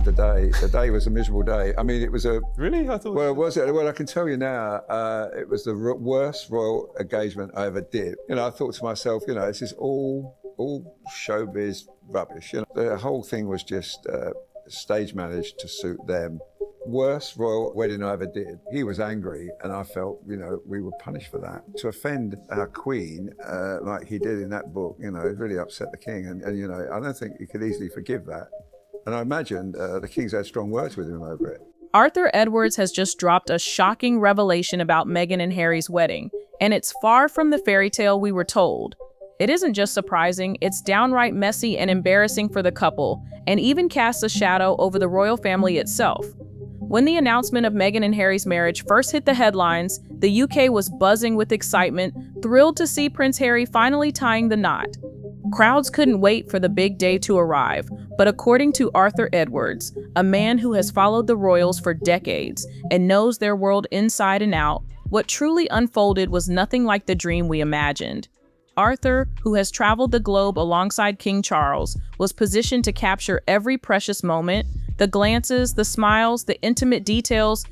hated the day. The day was a miserable day. I mean, it was a... Really? I thought... Well, was it? Well, I can tell you now, it was the worst royal engagement I ever did. You know, I thought to myself, you know, this is all showbiz rubbish. You know, the whole thing was just stage managed to suit them. Worst royal wedding I ever did. He was angry, and I felt, you know, we were punished for that. To offend our queen, like he did in that book, you know, it really upset the king. And you know, I don't think he could easily forgive that. And I imagine the king's had strong words with him over it. Arthur Edwards has just dropped a shocking revelation about Meghan and Harry's wedding, and it's far from the fairy tale we were told. It isn't just surprising, it's downright messy and embarrassing for the couple, and even casts a shadow over the royal family itself. When the announcement of Meghan and Harry's marriage first hit the headlines, the UK was buzzing with excitement, thrilled to see Prince Harry finally tying the knot. Crowds couldn't wait for the big day to arrive, but according to Arthur Edwards, a man who has followed the royals for decades and knows their world inside and out, what truly unfolded was nothing like the dream we imagined. Arthur, who has traveled the globe alongside King Charles, was positioned to capture every precious moment, the glances, the smiles, the intimate details.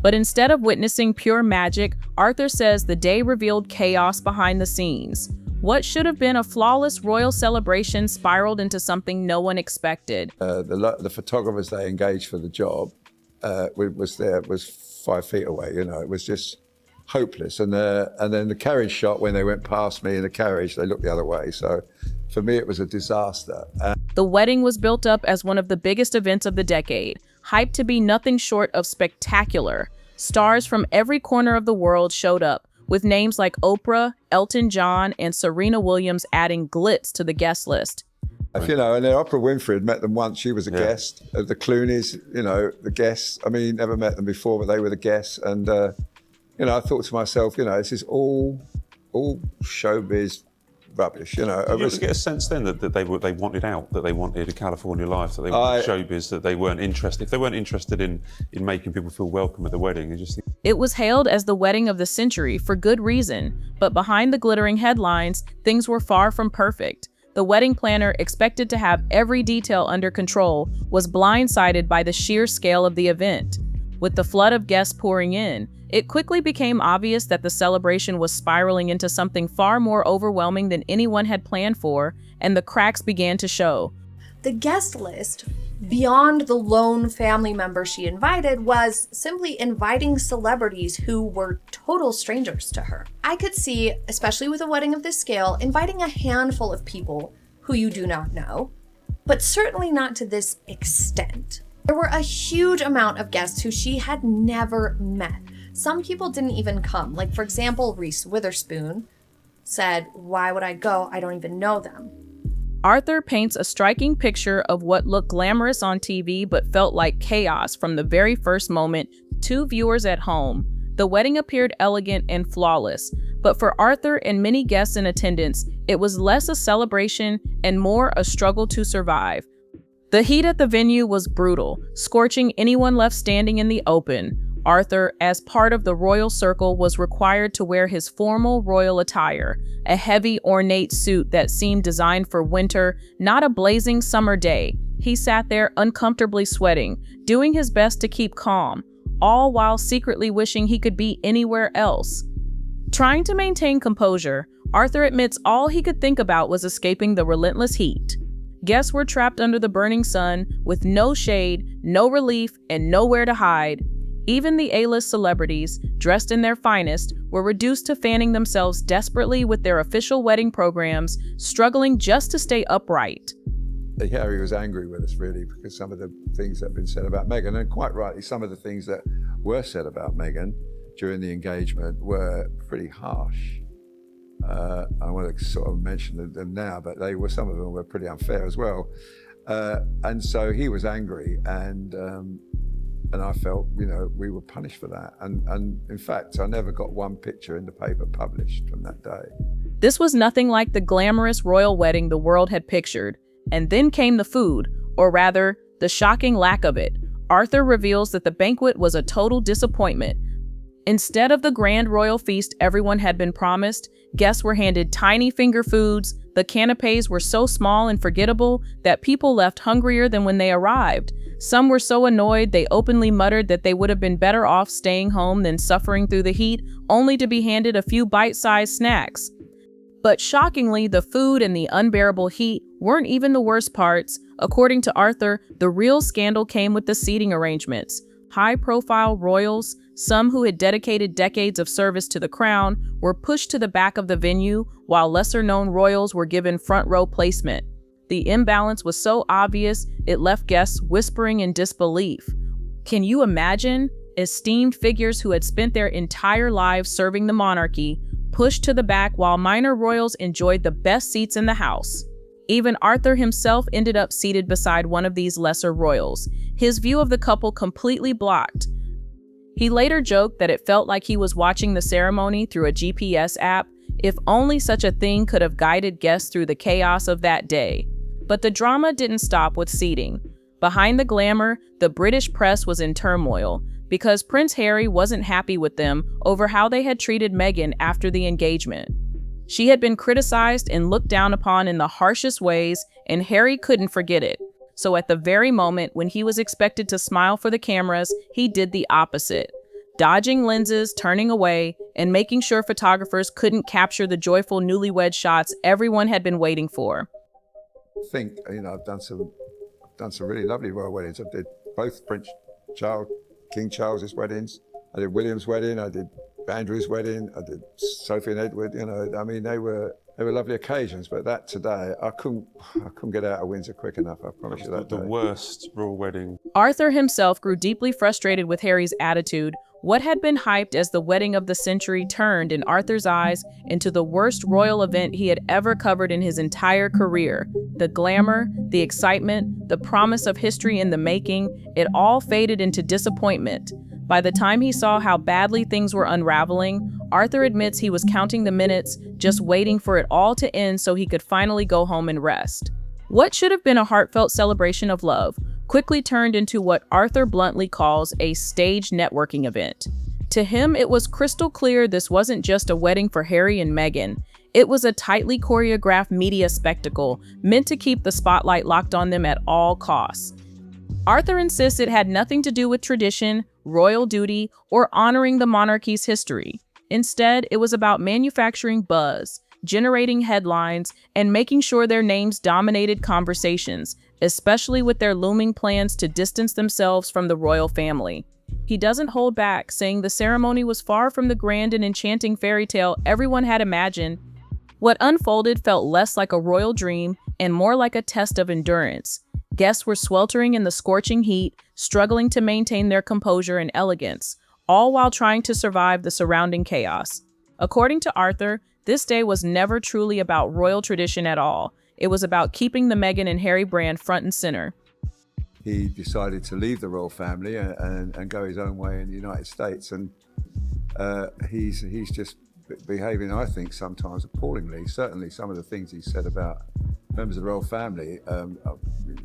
But instead of witnessing pure magic, Arthur says the day revealed chaos behind the scenes. What should have been a flawless royal celebration spiraled into something no one expected. The photographers they engaged for the job was 5 feet away. You know, it was just hopeless. And then the carriage shot, when they went past me in the carriage, they looked the other way. So for me, it was a disaster. The wedding was built up as one of the biggest events of the decade, hyped to be nothing short of spectacular. Stars from every corner of the world showed up, with names like Oprah, Elton John, and Serena Williams adding glitz to the guest list. You know, and then Oprah Winfrey had met them once. She was a guest. The Clooneys, you know, the guests. I mean, never met them before, but they were the guests. And, you know, I thought to myself, you know, this is all showbiz rubbish, you know. Did you get a sense then that they wanted out, that they wanted a California life, that they wanted showbiz, that they weren't interested? If they weren't interested in making people feel welcome at the wedding, they just... It was hailed as the wedding of the century for good reason, but behind the glittering headlines, things were far from perfect. The wedding planner, expected to have every detail under control, was blindsided by the sheer scale of the event. With the flood of guests pouring in, it quickly became obvious that the celebration was spiraling into something far more overwhelming than anyone had planned for, and the cracks began to show. The guest list, beyond the lone family member she invited, was simply inviting celebrities who were total strangers to her. I could see, especially with a wedding of this scale, inviting a handful of people who you do not know, but certainly not to this extent. There were a huge amount of guests who she had never met. Some people didn't even come. Like, for example, Reese Witherspoon said, "Why would I go? I don't even know them." Arthur paints a striking picture of what looked glamorous on TV but felt like chaos from the very first moment to viewers at home. The wedding appeared elegant and flawless, but for Arthur and many guests in attendance, it was less a celebration and more a struggle to survive. The heat at the venue was brutal, scorching anyone left standing in the open. Arthur, as part of the royal circle, was required to wear his formal royal attire, a heavy, ornate suit that seemed designed for winter, not a blazing summer day. He sat there uncomfortably sweating, doing his best to keep calm, all while secretly wishing he could be anywhere else. Trying to maintain composure, Arthur admits all he could think about was escaping the relentless heat. Guests were trapped under the burning sun, with no shade, no relief, and nowhere to hide. Even the A-list celebrities, dressed in their finest, were reduced to fanning themselves desperately with their official wedding programs, struggling just to stay upright. Harry was angry with us, really, because some of the things that have been said about Meghan, and quite rightly, some of the things that were said about Meghan during the engagement were pretty harsh. I want to sort of mention them now, but some of them were pretty unfair as well. And so he was angry, and I felt, you know, we were punished for that. And in fact, I never got one picture in the paper published from that day. This was nothing like the glamorous royal wedding the world had pictured. And then came the food, or rather, the shocking lack of it. Arthur reveals that the banquet was a total disappointment. Instead of the grand royal feast everyone had been promised, guests were handed tiny finger foods. The canapes were so small and forgettable that people left hungrier than when they arrived. Some were so annoyed they openly muttered that they would have been better off staying home than suffering through the heat, only to be handed a few bite-sized snacks. But shockingly, the food and the unbearable heat weren't even the worst parts. According to Arthur, the real scandal came with the seating arrangements. High-profile royals, some who had dedicated decades of service to the crown, were pushed to the back of the venue, while lesser-known royals were given front-row placement. The imbalance was so obvious, it left guests whispering in disbelief. Can you imagine? Esteemed figures who had spent their entire lives serving the monarchy, pushed to the back while minor royals enjoyed the best seats in the house. Even Arthur himself ended up seated beside one of these lesser royals, his view of the couple completely blocked. He later joked that it felt like he was watching the ceremony through a GPS app, if only such a thing could have guided guests through the chaos of that day. But the drama didn't stop with seating. Behind the glamour, the British press was in turmoil, because Prince Harry wasn't happy with them over how they had treated Meghan after the engagement. She had been criticized and looked down upon in the harshest ways, and Harry couldn't forget it. So at the very moment when he was expected to smile for the cameras, he did the opposite, dodging lenses, turning away, and making sure photographers couldn't capture the joyful newlywed shots everyone had been waiting for. I think, I've done some really lovely royal weddings. I did both King Charles's weddings. I did William's wedding. I did Andrew's wedding. I did Sophie and Edward. They were lovely occasions. But that today, I couldn't get out of Windsor quick enough. I promise you that. The worst royal wedding. Arthur himself grew deeply frustrated with Harry's attitude. What had been hyped as the wedding of the century turned, in Arthur's eyes, into the worst royal event he had ever covered in his entire career. The glamour, the excitement, the promise of history in the making, it all faded into disappointment. By the time he saw how badly things were unraveling, Arthur admits he was counting the minutes, just waiting for it all to end so he could finally go home and rest. What should have been a heartfelt celebration of love quickly turned into what Arthur bluntly calls a staged networking event. To him, it was crystal clear this wasn't just a wedding for Harry and Meghan. It was a tightly choreographed media spectacle meant to keep the spotlight locked on them at all costs. Arthur insists it had nothing to do with tradition, royal duty, or honoring the monarchy's history. Instead, it was about manufacturing buzz, generating headlines, and making sure their names dominated conversations, especially with their looming plans to distance themselves from the royal family. He doesn't hold back, saying the ceremony was far from the grand and enchanting fairy tale everyone had imagined. What unfolded felt less like a royal dream and more like a test of endurance. Guests were sweltering in the scorching heat, struggling to maintain their composure and elegance, all while trying to survive the surrounding chaos. According to Arthur, this day was never truly about royal tradition at all. It was about keeping the Meghan and Harry brand front and center. He decided to leave the royal family and go his own way in the United States. And he's just behaving, I think, sometimes appallingly. Certainly some of the things he said about members of the royal family,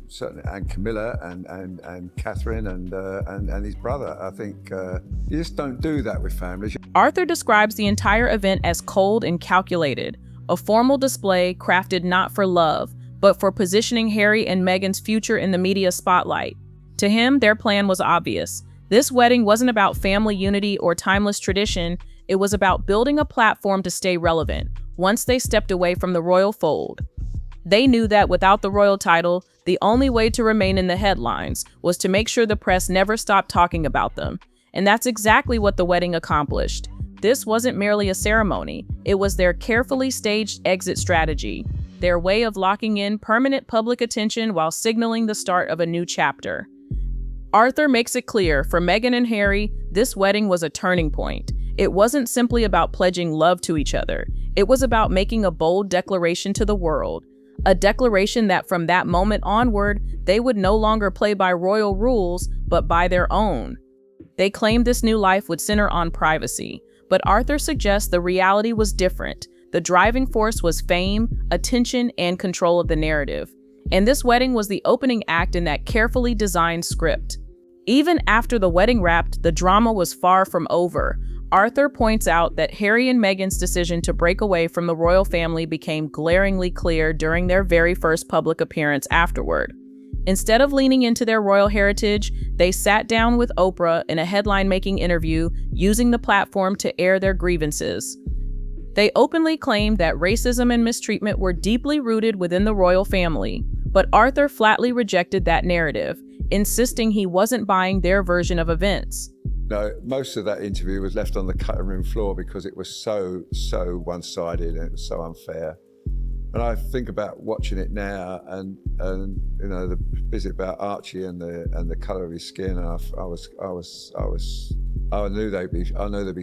certainly, and Camilla and Catherine and his brother. I think you just don't do that with families. Arthur describes the entire event as cold and calculated, a formal display crafted not for love, but for positioning Harry and Meghan's future in the media spotlight. To him, their plan was obvious. This wedding wasn't about family unity or timeless tradition. It was about building a platform to stay relevant once they stepped away from the royal fold. They knew that without the royal title, the only way to remain in the headlines was to make sure the press never stopped talking about them. And that's exactly what the wedding accomplished. This wasn't merely a ceremony. It was their carefully staged exit strategy, their way of locking in permanent public attention while signaling the start of a new chapter. Arthur makes it clear, for Meghan and Harry, this wedding was a turning point. It wasn't simply about pledging love to each other. It was about making a bold declaration to the world. A declaration that from that moment onward, they would no longer play by royal rules, but by their own. They claimed this new life would center on privacy, but Arthur suggests the reality was different. The driving force was fame, attention, and control of the narrative. And this wedding was the opening act in that carefully designed script. Even after the wedding wrapped, the drama was far from over. Arthur points out that Harry and Meghan's decision to break away from the royal family became glaringly clear during their very first public appearance afterward. Instead of leaning into their royal heritage, they sat down with Oprah in a headline-making interview, using the platform to air their grievances. They openly claimed that racism and mistreatment were deeply rooted within the royal family, but Arthur flatly rejected that narrative, insisting he wasn't buying their version of events. No, most of that interview was left on the cutting room floor because it was so one-sided and it was so unfair. And I think about watching it now, and you know, the bit about Archie and the colour of his skin. And I knew they'd be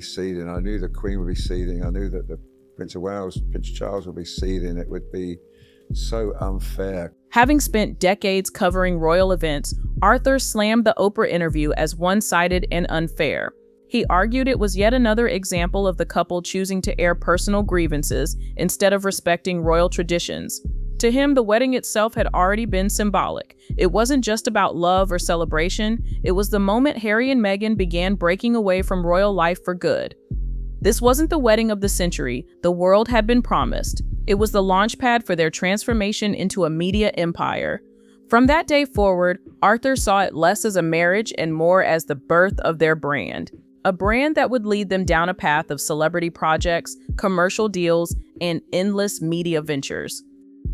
seething. I knew the Queen would be seething. I knew that the Prince of Wales, Prince Charles, would be seething. It would be so unfair. Having spent decades covering royal events, Arthur slammed the Oprah interview as one-sided and unfair. He argued it was yet another example of the couple choosing to air personal grievances instead of respecting royal traditions. To him, the wedding itself had already been symbolic. It wasn't just about love or celebration. It was the moment Harry and Meghan began breaking away from royal life for good. This wasn't the wedding of the century the world had been promised. It was the launchpad for their transformation into a media empire. From that day forward, Arthur saw it less as a marriage and more as the birth of their brand. A brand that would lead them down a path of celebrity projects, commercial deals, and endless media ventures.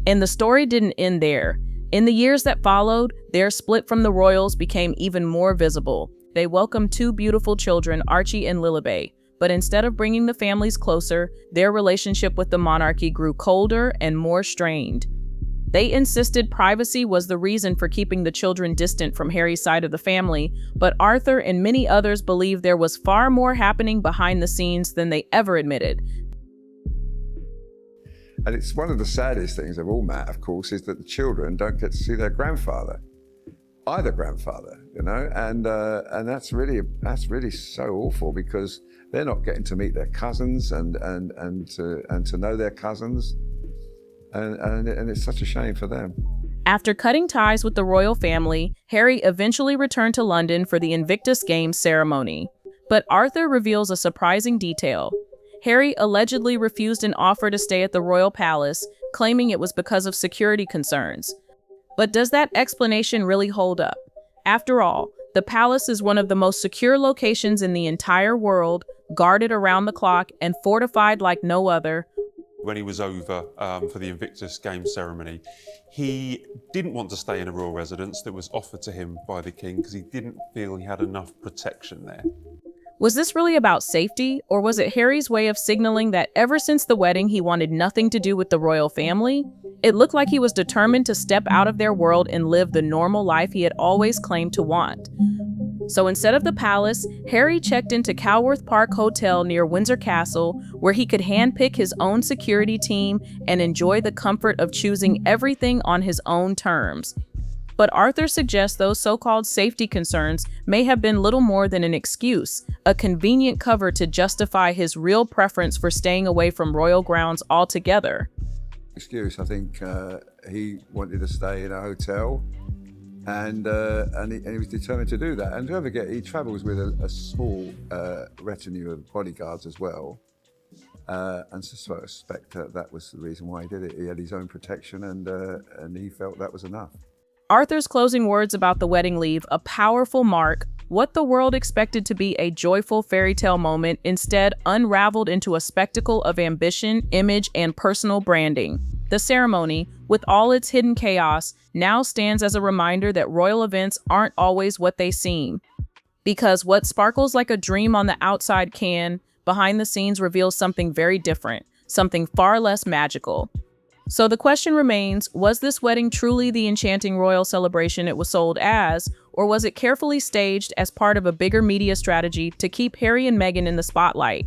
And the story didn't end there. In the years that followed, their split from the royals became even more visible. They welcomed two beautiful children, Archie and Lilibet. But instead of bringing the families closer, their relationship with the monarchy grew colder and more strained. They insisted privacy was the reason for keeping the children distant from Harry's side of the family, but Arthur and many others believed there was far more happening behind the scenes than they ever admitted. And it's one of the saddest things of all, Matt, of course, is that the children don't get to see their grandfather, either grandfather, you know, and that's really so awful, because they're not getting to meet their cousins and to know their cousins. And it's such a shame for them. After cutting ties with the royal family, Harry eventually returned to London for the Invictus Games ceremony. But Arthur reveals a surprising detail. Harry allegedly refused an offer to stay at the royal palace, claiming it was because of security concerns. But does that explanation really hold up? After all, the palace is one of the most secure locations in the entire world, guarded around the clock and fortified like no other. When he was over for the Invictus Games ceremony, he didn't want to stay in a royal residence that was offered to him by the king because he didn't feel he had enough protection there. Was this really about safety, or was it Harry's way of signaling that ever since the wedding he wanted nothing to do with the royal family? It looked like he was determined to step out of their world and live the normal life he had always claimed to want. So instead of the palace, Harry checked into Calworth Park Hotel near Windsor Castle, where he could handpick his own security team and enjoy the comfort of choosing everything on his own terms. But Arthur suggests those so-called safety concerns may have been little more than an excuse, a convenient cover to justify his real preference for staying away from royal grounds altogether. Excuse, I think he wanted to stay in a hotel. And he was determined to do that. And don't forget, he travels with a small retinue of bodyguards as well. And so I suspect that was the reason why he did it. He had his own protection, and he felt that was enough. Arthur's closing words about the wedding leave a powerful mark. What the world expected to be a joyful fairy tale moment instead unraveled into a spectacle of ambition, image, and personal branding. The ceremony, with all its hidden chaos, now stands as a reminder that royal events aren't always what they seem. Because what sparkles like a dream on the outside can, behind the scenes, reveals something very different, something far less magical. So the question remains, was this wedding truly the enchanting royal celebration it was sold as, or was it carefully staged as part of a bigger media strategy to keep Harry and Meghan in the spotlight?